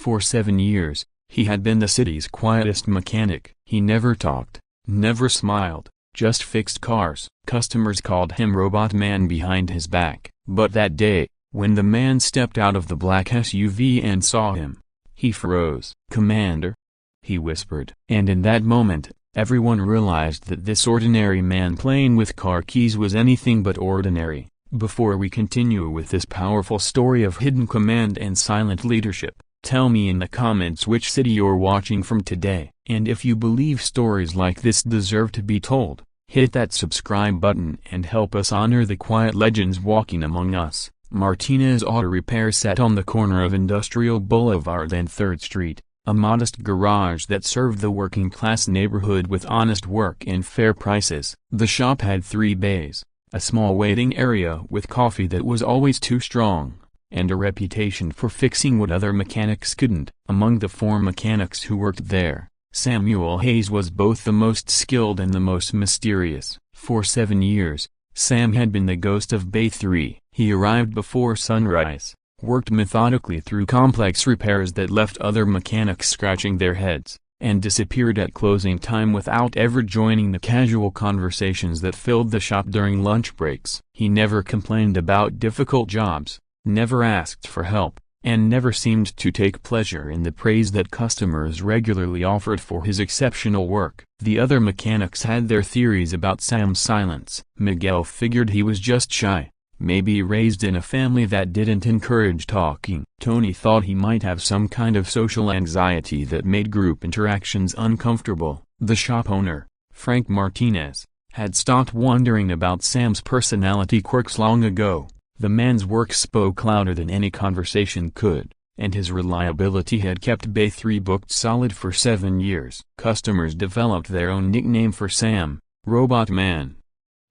For 7 years, he had been the city's quietest mechanic. He never talked, never smiled, just fixed cars. Customers called him Robot Man behind his back. But that day, when the man stepped out of the black SUV and saw him, he froze. "Commander?" he whispered. And in that moment, everyone realized that this ordinary man playing with car keys was anything but ordinary. Before we continue with this powerful story of hidden command and silent leadership, tell me in the comments which city you're watching from today. And if you believe stories like this deserve to be told, hit that subscribe button and help us honor the quiet legends walking among us. Martinez Auto Repair sat on the corner of Industrial Boulevard and 3rd Street, a modest garage that served the working-class neighborhood with honest work and fair prices. The shop had 3 bays, a small waiting area with coffee that was always too strong, and a reputation for fixing what other mechanics couldn't. Among the 4 mechanics who worked there, Samuel Hayes was both the most skilled and the most mysterious. For 7 years, Sam had been the ghost of Bay 3. He arrived before sunrise, worked methodically through complex repairs that left other mechanics scratching their heads, and disappeared at closing time without ever joining the casual conversations that filled the shop during lunch breaks. He never complained about difficult jobs, never asked for help, and never seemed to take pleasure in the praise that customers regularly offered for his exceptional work. The other mechanics had their theories about Sam's silence. Miguel figured he was just shy, maybe raised in a family that didn't encourage talking. Tony thought he might have some kind of social anxiety that made group interactions uncomfortable. The shop owner, Frank Martinez, had stopped wondering about Sam's personality quirks long ago. The man's work spoke louder than any conversation could, and his reliability had kept Bay 3 booked solid for 7 years. Customers developed their own nickname for Sam, Robot Man.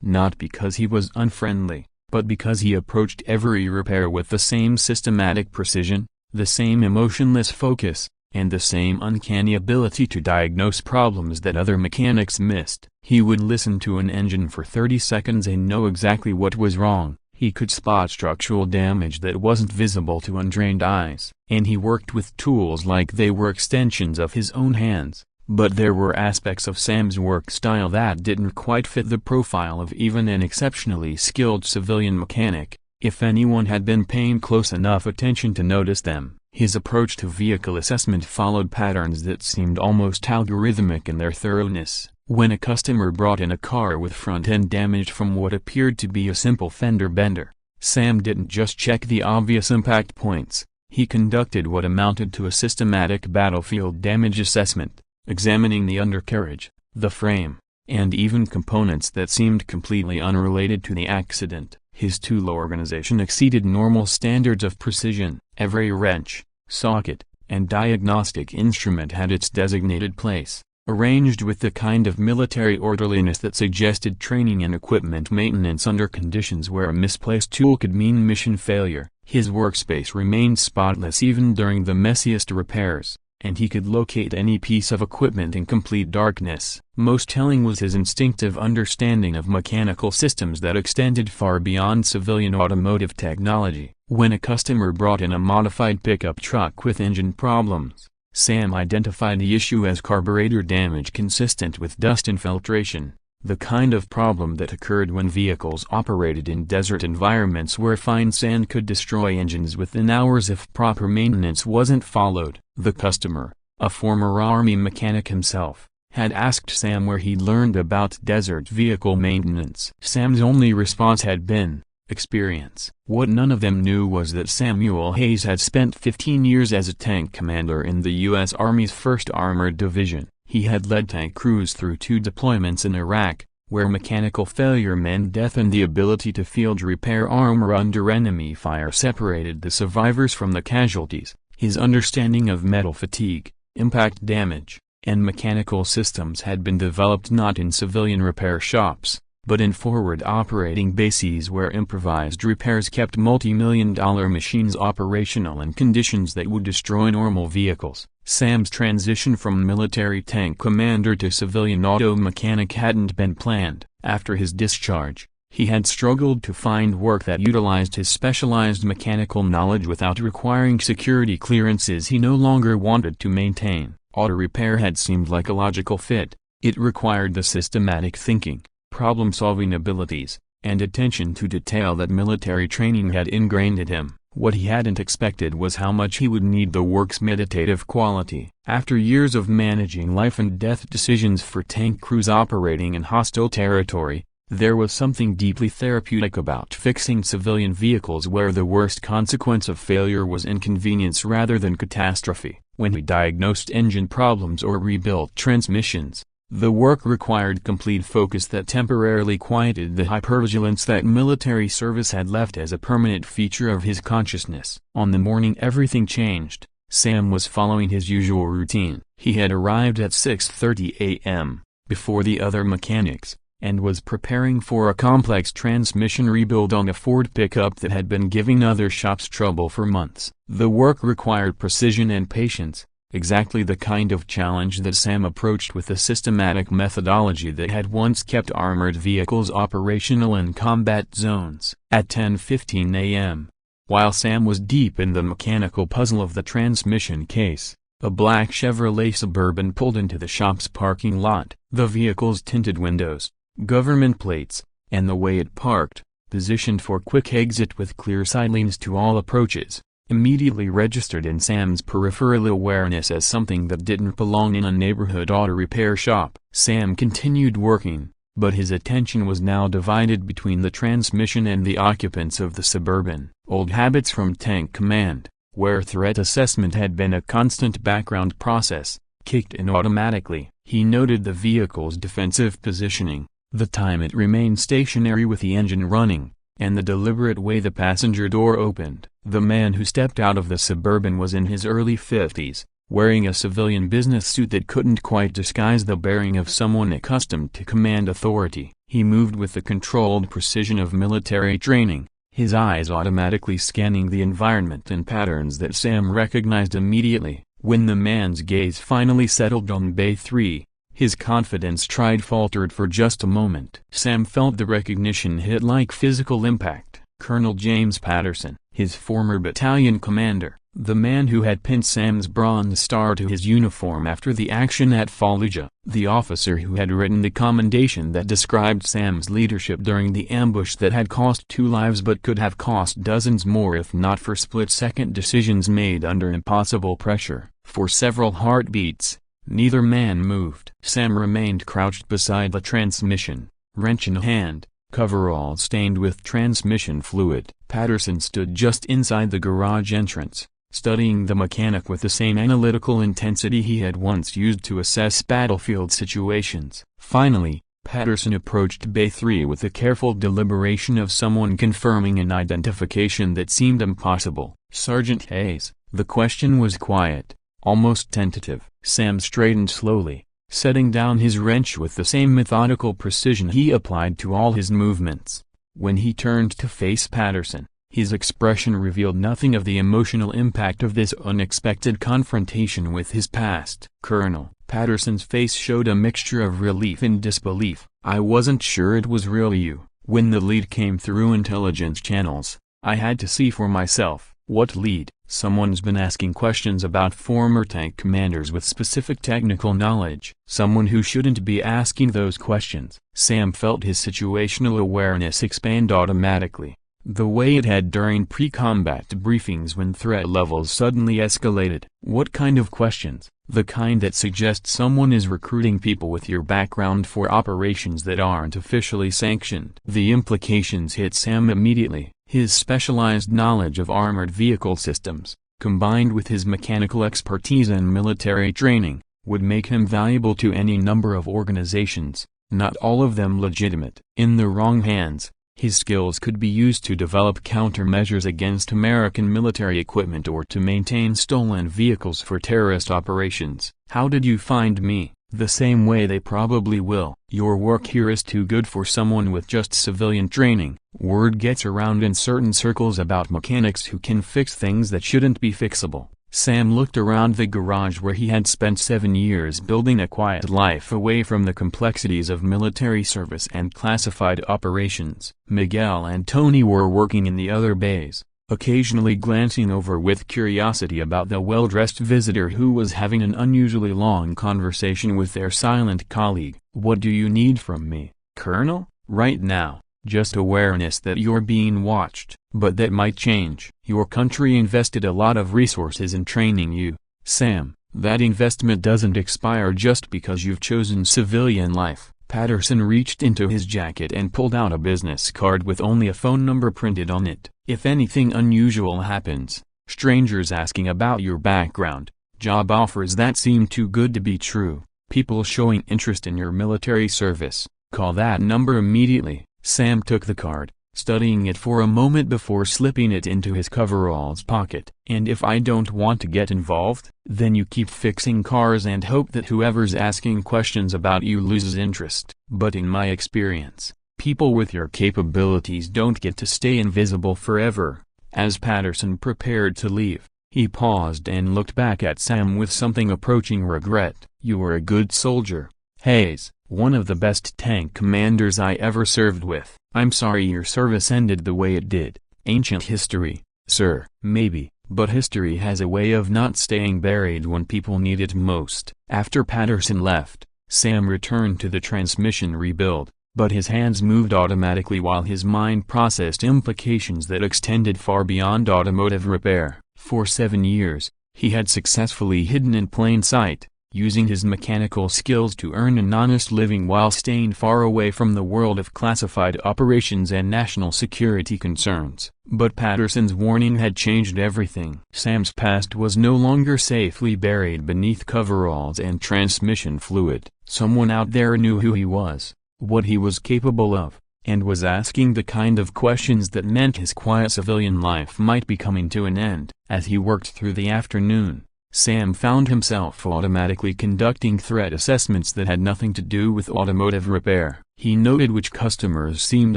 Not because he was unfriendly, but because he approached every repair with the same systematic precision, the same emotionless focus, and the same uncanny ability to diagnose problems that other mechanics missed. He would listen to an engine for 30 seconds and know exactly what was wrong. He could spot structural damage that wasn't visible to untrained eyes. And he worked with tools like they were extensions of his own hands. But there were aspects of Sam's work style that didn't quite fit the profile of even an exceptionally skilled civilian mechanic, if anyone had been paying close enough attention to notice them. His approach to vehicle assessment followed patterns that seemed almost algorithmic in their thoroughness. When a customer brought in a car with front end damaged from what appeared to be a simple fender bender, Sam didn't just check the obvious impact points, he conducted what amounted to a systematic battlefield damage assessment, examining the undercarriage, the frame, and even components that seemed completely unrelated to the accident. His tool organization exceeded normal standards of precision. Every wrench, socket, and diagnostic instrument had its designated place, arranged with the kind of military orderliness that suggested training and equipment maintenance under conditions where a misplaced tool could mean mission failure. His workspace remained spotless even during the messiest repairs, and he could locate any piece of equipment in complete darkness. Most telling was his instinctive understanding of mechanical systems that extended far beyond civilian automotive technology. When a customer brought in a modified pickup truck with engine problems, Sam identified the issue as carburetor damage consistent with dust infiltration, the kind of problem that occurred when vehicles operated in desert environments where fine sand could destroy engines within hours if proper maintenance wasn't followed. The customer, a former Army mechanic himself, had asked Sam where he'd learned about desert vehicle maintenance. Sam's only response had been, experience. What none of them knew was that Samuel Hayes had spent 15 years as a tank commander in the U.S. Army's 1st Armored Division. He had led tank crews through 2 deployments in Iraq, where mechanical failure meant death, and the ability to field repair armor under enemy fire separated the survivors from the casualties. His understanding of metal fatigue, impact damage, and mechanical systems had been developed not in civilian repair shops, but in forward operating bases where improvised repairs kept multi-million-dollar machines operational in conditions that would destroy normal vehicles. Sam's transition from military tank commander to civilian auto mechanic hadn't been planned. After his discharge, He had struggled to find work that utilized his specialized mechanical knowledge without requiring security clearances he no longer wanted to maintain. Auto repair had seemed like a logical fit. It required the systematic thinking, problem-solving abilities, and attention to detail that military training had ingrained in him. What he hadn't expected was how much he would need the work's meditative quality. After years of managing life-and-death decisions for tank crews operating in hostile territory, there was something deeply therapeutic about fixing civilian vehicles where the worst consequence of failure was inconvenience rather than catastrophe. When he diagnosed engine problems or rebuilt transmissions, the work required complete focus that temporarily quieted the hypervigilance that military service had left as a permanent feature of his consciousness. On the morning everything changed, Sam was following his usual routine. He had arrived at 6:30 a.m., before the other mechanics, and was preparing for a complex transmission rebuild on a Ford pickup that had been giving other shops trouble for months. The work required precision and patience, exactly the kind of challenge that Sam approached with the systematic methodology that had once kept armored vehicles operational in combat zones. At 10:15 a.m., while Sam was deep in the mechanical puzzle of the transmission case, a black Chevrolet Suburban pulled into the shop's parking lot. The vehicle's tinted windows, government plates, and the way it parked, positioned for quick exit with clear side lanes to all approaches, immediately registered in Sam's peripheral awareness as something that didn't belong in a neighborhood auto repair shop. Sam continued working, but his attention was now divided between the transmission and the occupants of the Suburban. Old habits from Tank Command, where threat assessment had been a constant background process, kicked in automatically. He noted the vehicle's defensive positioning, the time it remained stationary with the engine running, and the deliberate way the passenger door opened. The man who stepped out of the Suburban was in his early 50s, wearing a civilian business suit that couldn't quite disguise the bearing of someone accustomed to command authority. He moved with the controlled precision of military training, his eyes automatically scanning the environment and patterns that Sam recognized immediately. When the man's gaze finally settled on Bay 3, his confidence faltered for just a moment. Sam felt the recognition hit like physical impact. Colonel James Patterson, his former battalion commander, the man who had pinned Sam's Bronze Star to his uniform after the action at Fallujah, the officer who had written the commendation that described Sam's leadership during the ambush that had cost 2 lives but could have cost dozens more if not for split-second decisions made under impossible pressure. For several heartbeats, neither man moved. Sam remained crouched beside the transmission, wrench in hand, coverall stained with transmission fluid. Patterson stood just inside the garage entrance, studying the mechanic with the same analytical intensity he had once used to assess battlefield situations. Finally, Patterson approached Bay 3 with the careful deliberation of someone confirming an identification that seemed impossible. "Sergeant Hayes." The question was quiet, almost tentative. Sam straightened slowly, setting down his wrench with the same methodical precision he applied to all his movements. When he turned to face Patterson, his expression revealed nothing of the emotional impact of this unexpected confrontation with his past. "Colonel." Patterson's face showed a mixture of relief and disbelief. "I wasn't sure it was really you. When the lead came through intelligence channels, I had to see for myself." "What lead?" "Someone's been asking questions about former tank commanders with specific technical knowledge." "Someone who shouldn't be asking those questions." Sam felt his situational awareness expand automatically, the way it had during pre-combat briefings when threat levels suddenly escalated. "What kind of questions?" "The kind that suggest someone is recruiting people with your background for operations that aren't officially sanctioned." The implications hit Sam immediately. His specialized knowledge of armored vehicle systems, combined with his mechanical expertise and military training, would make him valuable to any number of organizations, not all of them legitimate. In the wrong hands, his skills could be used to develop countermeasures against American military equipment or to maintain stolen vehicles for terrorist operations. "How did you find me?" "The same way they probably will. Your work here is too good for someone with just civilian training. Word gets around in certain circles about mechanics who can fix things that shouldn't be fixable. Sam looked around the garage where he had spent 7 years building a quiet life away from the complexities of military service and classified operations. Miguel and Tony were working in the other bays, occasionally glancing over with curiosity about the well-dressed visitor who was having an unusually long conversation with their silent colleague. "What do you need from me, Colonel?" "Right now, just awareness that you're being watched, but that might change. Your country invested a lot of resources in training you, Sam. That investment doesn't expire just because you've chosen civilian life." Patterson reached into his jacket and pulled out a business card with only a phone number printed on it. "If anything unusual happens, strangers asking about your background, job offers that seem too good to be true, people showing interest in your military service, call that number immediately." Sam took the card, studying it for a moment before slipping it into his coveralls pocket. "And if I don't want to get involved?" "Then you keep fixing cars and hope that whoever's asking questions about you loses interest." "But in my experience, people with your capabilities don't get to stay invisible forever." As Patterson prepared to leave, he paused and looked back at Sam with something approaching regret. "You were a good soldier, Hayes. One of the best tank commanders I ever served with. I'm sorry your service ended the way it did." "Ancient history, sir." "Maybe, but history has a way of not staying buried when people need it most." After Patterson left, Sam returned to the transmission rebuild, but his hands moved automatically while his mind processed implications that extended far beyond automotive repair. For 7 years, he had successfully hidden in plain sight, using his mechanical skills to earn an honest living while staying far away from the world of classified operations and national security concerns. But Patterson's warning had changed everything. Sam's past was no longer safely buried beneath coveralls and transmission fluid. Someone out there knew who he was, what he was capable of, and was asking the kind of questions that meant his quiet civilian life might be coming to an end. As he worked through the afternoon, Sam found himself automatically conducting threat assessments that had nothing to do with automotive repair. He noted which customers seemed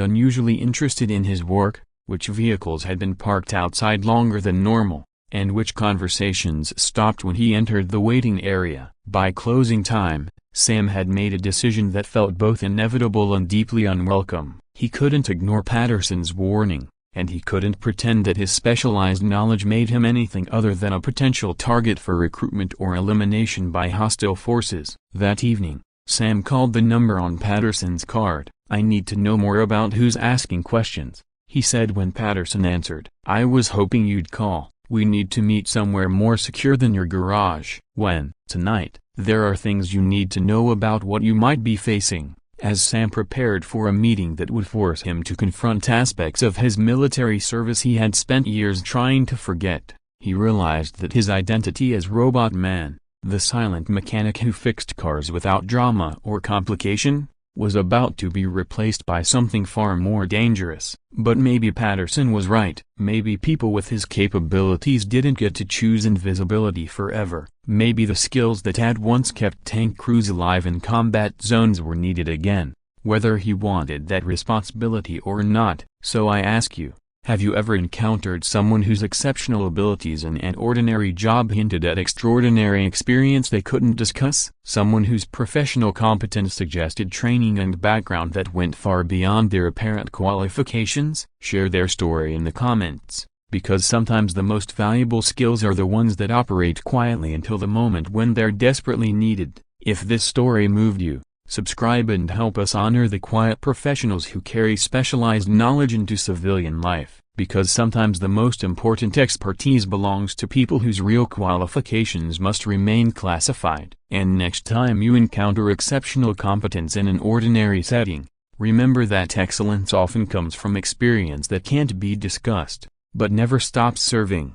unusually interested in his work, which vehicles had been parked outside longer than normal, and which conversations stopped when he entered the waiting area. By closing time, Sam had made a decision that felt both inevitable and deeply unwelcome. He couldn't ignore Patterson's warning, and he couldn't pretend that his specialized knowledge made him anything other than a potential target for recruitment or elimination by hostile forces. That evening, Sam called the number on Patterson's card. "I need to know more about who's asking questions," he said when Patterson answered. "I was hoping you'd call. We need to meet somewhere more secure than your garage." "When?" "Tonight. There are things you need to know about what you might be facing." As Sam prepared for a meeting that would force him to confront aspects of his military service he had spent years trying to forget, he realized that his identity as Robot Man, the silent mechanic who fixed cars without drama or complication, was about to be replaced by something far more dangerous. But maybe Patterson was right. Maybe people with his capabilities didn't get to choose invisibility forever. Maybe the skills that had once kept tank crews alive in combat zones were needed again, whether he wanted that responsibility or not. So I ask you, have you ever encountered someone whose exceptional abilities in an ordinary job hinted at extraordinary experience they couldn't discuss? Someone whose professional competence suggested training and background that went far beyond their apparent qualifications? Share their story in the comments, because sometimes the most valuable skills are the ones that operate quietly until the moment when they're desperately needed. If this story moved you, subscribe and help us honor the quiet professionals who carry specialized knowledge into civilian life, because sometimes the most important expertise belongs to people whose real qualifications must remain classified. And next time you encounter exceptional competence in an ordinary setting, remember that excellence often comes from experience that can't be discussed, but never stops serving.